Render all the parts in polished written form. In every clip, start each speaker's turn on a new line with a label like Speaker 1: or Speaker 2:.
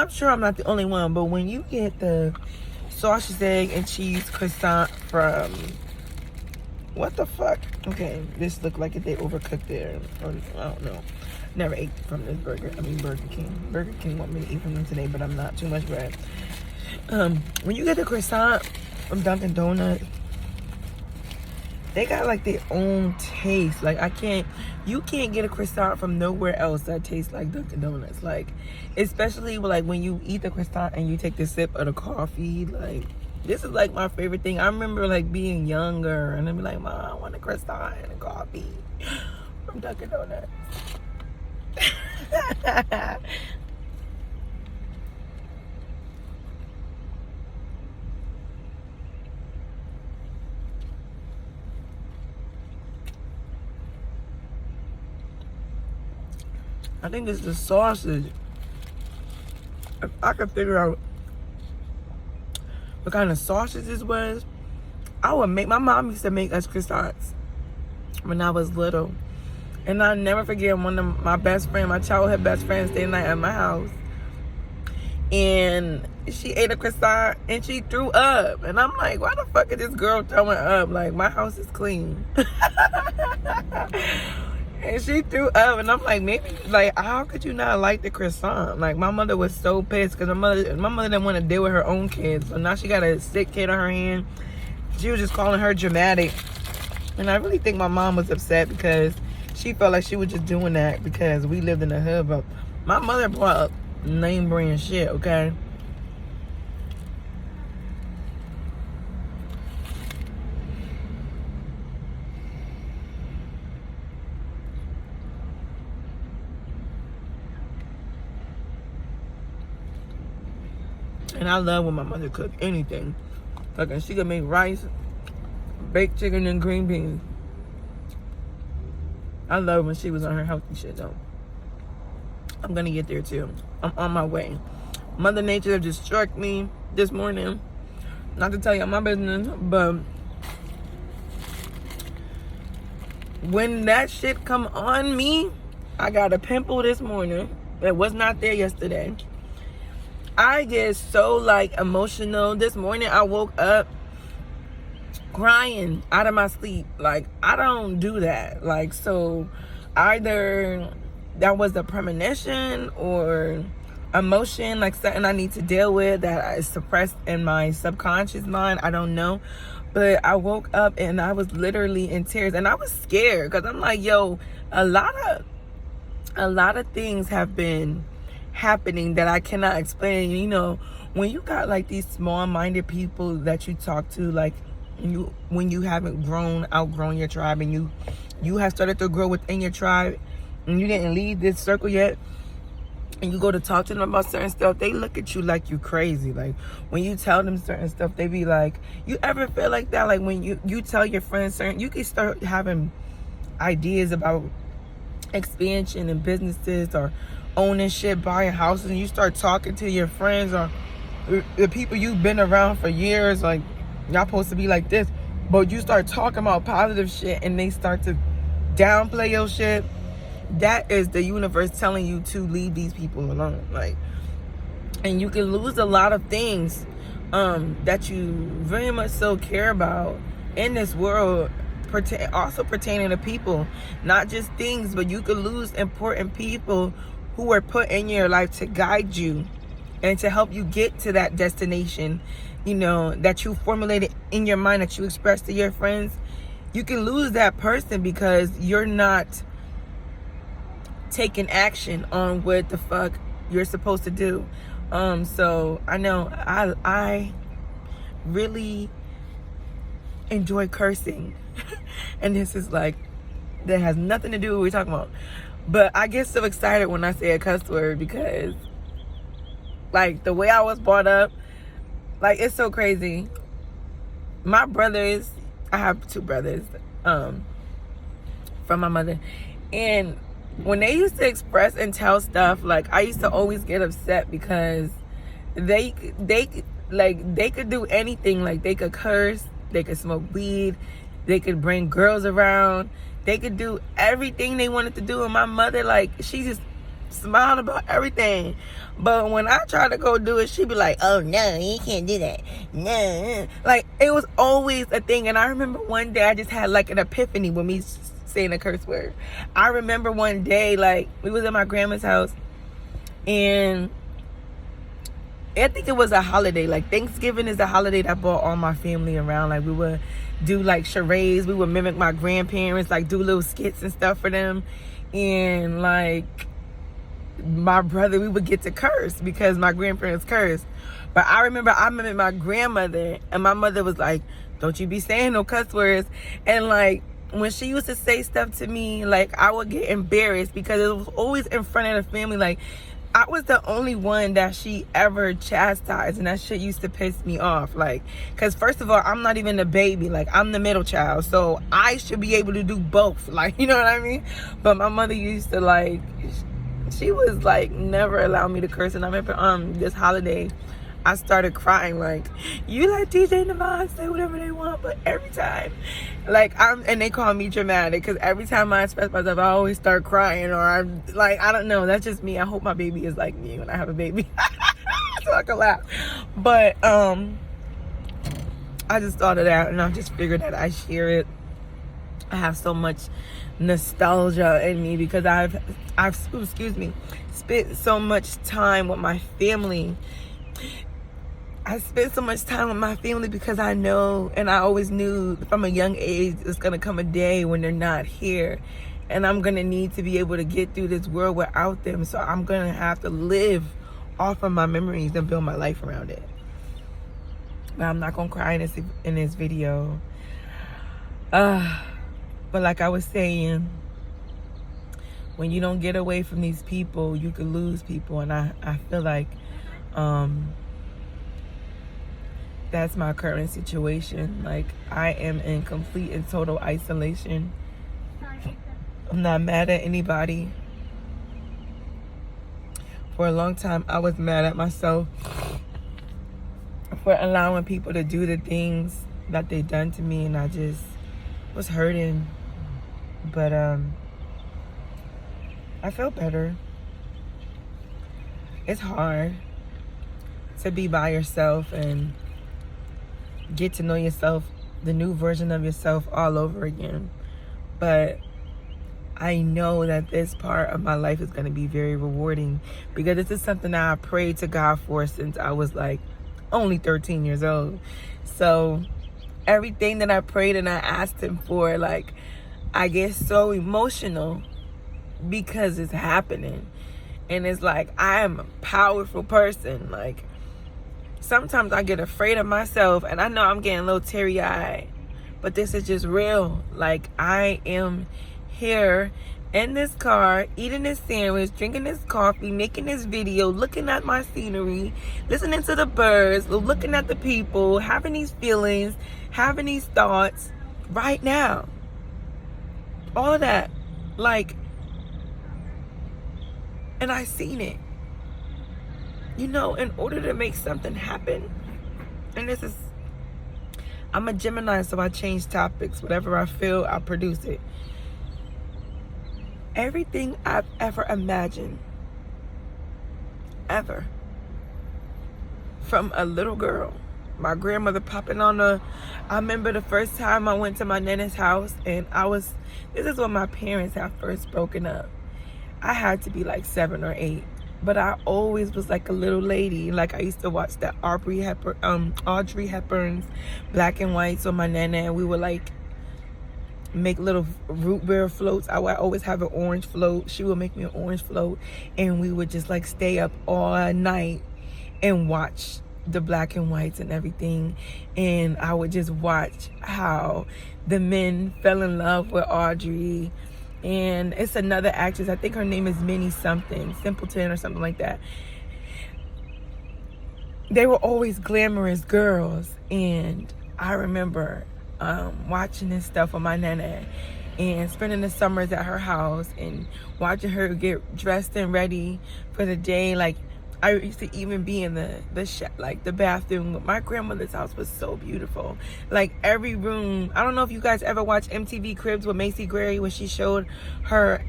Speaker 1: I'm sure I'm not the only one, but when you get the sausage, egg, and cheese croissant from, what the fuck? Okay, this looked like they overcooked there. Or, I don't know. Never ate from this Burger King. Burger King want me to eat from them today, but I'm not. Too much bread. When you get the croissant from Dunkin' Donuts, they got like their own taste. Like you can't get a croissant from nowhere else that tastes like Dunkin' Donuts. Like, especially like when you eat the croissant and you take the sip of the coffee. Like, this is like my favorite thing. I remember like being younger and I'd be like, Mom, I want a croissant and a coffee from Dunkin' Donuts. I think it's the sausage. If I could figure out what kind of sausage this was, I would make. My mom used to make us croissants when I was little. And I'll never forget one of my my childhood best friends, stayed the night at my house. And she ate a croissant and she threw up. And I'm like, why the fuck is this girl throwing up? Like, my house is clean. And she threw up, and I'm like, maybe, like, how could you not like the croissant? Like, my mother was so pissed because my mother didn't want to deal with her own kids. So now she got a sick kid on her hand. She was just calling her dramatic. And I really think my mom was upset because she felt like she was just doing that because we lived in the hood. But my mother brought up name brand shit, okay? And I love when my mother cooked anything. Like, she could make rice, baked chicken, and green beans. I love when she was on her healthy shit, though. I'm gonna get there, too. I'm on my way. Mother Nature just struck me this morning. Not to tell you my business, but when that shit come on me, I got a pimple this morning that was not there yesterday. I get so, like, emotional. This morning, I woke up crying out of my sleep. Like, I don't do that. Like, so either that was a premonition or emotion, like something I need to deal with that is suppressed in my subconscious mind. I don't know. But I woke up and I was literally in tears. And I was scared because I'm like, yo, a lot of things have been happening that I cannot explain. You know, when you got like these small-minded people that you talk to, like when you haven't outgrown your tribe, and you have started to grow within your tribe and you didn't leave this circle yet, and you go to talk to them about certain stuff, they look at you like you crazy. Like, when you tell them certain stuff, they be like, you ever feel like that? Like, when you tell your friends certain, you can start having ideas about expansion and businesses or owning shit, buying houses, and you start talking to your friends or the people you've been around for years, like, y'all supposed to be like this, but you start talking about positive shit and they start to downplay your shit. That is the universe telling you to leave these people alone. Like, and you can lose a lot of things that you very much so care about in this world, also pertaining to people, not just things, but you could lose important people who were put in your life to guide you and to help you get to that destination, you know, that you formulated in your mind, that you expressed to your friends. You can lose that person because you're not taking action on what the fuck you're supposed to do. So I know I really enjoy cursing. And this is like, that has nothing to do with what we're talking about. But I get so excited when I say a cuss word because, like, the way I was brought up, like, it's so crazy. My brothers, I have 2 brothers from my mother. And when they used to express and tell stuff, like, I used to always get upset because they could do anything. Like, they could curse, they could smoke weed, they could bring girls around, they could do everything they wanted to do. And my mother, like, she just smiled about everything. But when I try to go do it, she be like, oh no, you can't do that. No. Like, it was always a thing. And I remember one day I just had like an epiphany with me saying a curse word. I remember one day, like, we was at my grandma's house, and I think it was a holiday. Like, Thanksgiving is a holiday that brought all my family around. Like, we would do like charades. We would mimic my grandparents, like do little skits and stuff for them. And like, my brother, we would get to curse because my grandparents cursed. But I remember I mimicked my grandmother, and my mother was like, don't you be saying no cuss words. And like, when she used to say stuff to me, like, I would get embarrassed because it was always in front of the family. Like, I was the only one that she ever chastised, and that shit used to piss me off. Like, because first of all, I'm not even a baby. Like, I'm the middle child, so I should be able to do both. Like, you know what I mean? But my mother used to, like, she was like, never allow me to curse. And I remember this holiday, I started crying. Like, you let DJ and Devon say whatever they want, but every time, like, and they call me dramatic, because every time I express myself, I always start crying, or I'm like, I don't know, that's just me. I hope my baby is like me when I have a baby. So I can laugh. But I just thought of that, and I just figured that I share it. I have so much nostalgia in me because I've spent so much time with my family. I spent so much time with my family because I know, and I always knew from a young age, it's going to come a day when they're not here. And I'm going to need to be able to get through this world without them. So I'm going to have to live off of my memories and build my life around it. But I'm not going to cry in this video. But like I was saying, when you don't get away from these people, you can lose people. And I feel like that's my current situation. Like, I am in complete and total isolation. I'm not mad at anybody. For a long time, I was mad at myself for allowing people to do the things that they done to me, and I just was hurting. But I feel better. It's hard to be by yourself and get to know yourself, the new version of yourself, all over again. But I know that this part of my life is going to be very rewarding, because this is something that I prayed to God for since I was like only 13 years old. So everything that I prayed and I asked him for, like, I get so emotional because it's happening. And it's like, I am a powerful person. Like, sometimes I get afraid of myself, and I know I'm getting a little teary-eyed, but this is just real. Like, I am here in this car, eating this sandwich, drinking this coffee, making this video, looking at my scenery, listening to the birds, looking at the people, having these feelings, having these thoughts right now. All of that. Like, and I seen it. You know, in order to make something happen, and this is, I'm a Gemini, so I change topics. Whatever I feel, I produce it. Everything I've ever imagined, ever, from a little girl, my grandmother popping on I remember the first time I went to my nana's house, and this is when my parents had first broken up. I had to be like 7 or 8. But I always was like a little lady. Like, I used to watch that Audrey Hepburn's Black and White. So my nana and we would like make little root beer floats. I would always have an orange float. She would make me an orange float, and we would just like stay up all night and watch the Black and Whites and everything. And I would just watch how the men fell in love with Audrey. And it's another actress, I think her name is Minnie something, Simpleton or something like that. They were always glamorous girls, and I remember watching this stuff with my nana and spending the summers at her house and watching her get dressed and ready for the day. Like, I used to even be in the bathroom. My grandmother's house was so beautiful. Like, every room. I don't know if you guys ever watched MTV Cribs with Macy Gray, when she showed her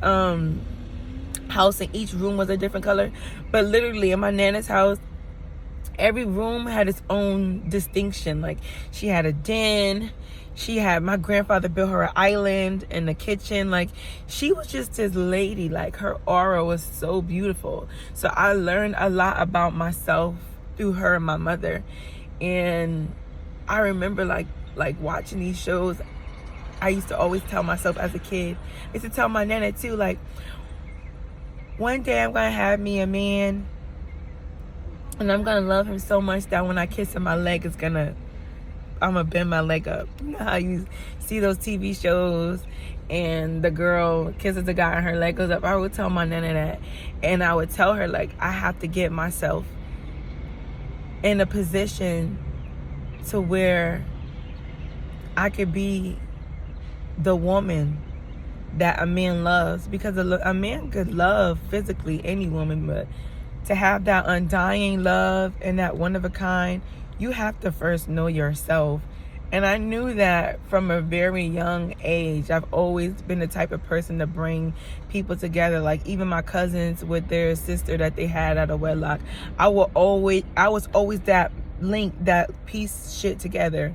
Speaker 1: house, and each room was a different color. But literally in my nana's house, every room had its own distinction. Like, she had a den. She had, my grandfather built her an island in the kitchen. Like, she was just this lady. Like, her aura was so beautiful. So I learned a lot about myself through her and my mother. And I remember like watching these shows. I used to always tell myself as a kid, I used to tell my nana too, like, one day I'm gonna have me a man, and I'm gonna love him so much that when I kiss him, I'm gonna bend my leg up. You know how you see those TV shows and the girl kisses the guy and her leg goes up? I would tell my nana that. And I would tell her, like, I have to get myself in a position to where I could be the woman that a man loves. Because a man could love physically any woman, but to have that undying love and that one of a kind, you have to first know yourself. And I knew that from a very young age. I've always been the type of person to bring people together. Like, even my cousins with their sister that they had out of wedlock, I was always that link, that piece shit together.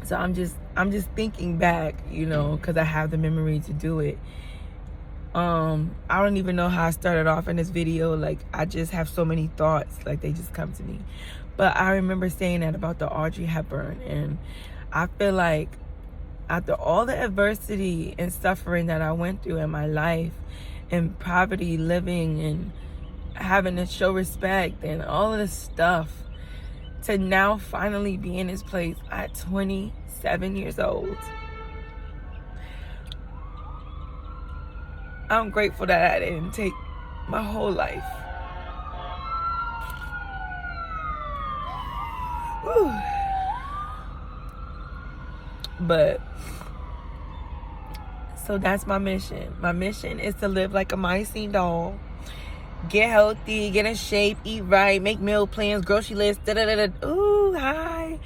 Speaker 1: So I'm just thinking back, you know, because I have the memory to do it. I don't even know how I started off in this video. Like, I just have so many thoughts, like, they just come to me. But I remember saying that about the Audrey Hepburn, and I feel like after all the adversity and suffering that I went through in my life, and poverty, living, and having to show respect and all of this stuff, to now finally be in this place at 27 years old, I'm grateful that I didn't take my whole life. Whew. But so that's my mission. My mission is to live like a mycene doll, get healthy, get in shape, eat right, make meal plans, grocery list, Ooh, hi.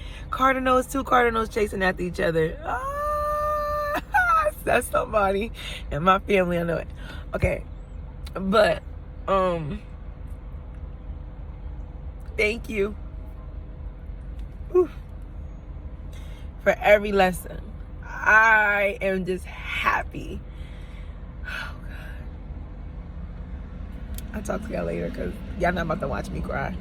Speaker 1: Two cardinals chasing after each other. Ah, that's somebody in my family, I know it. Okay. But thank you. Whew. For every lesson. I am just happy. Oh, God. I'll talk to y'all later because y'all not about to watch me cry.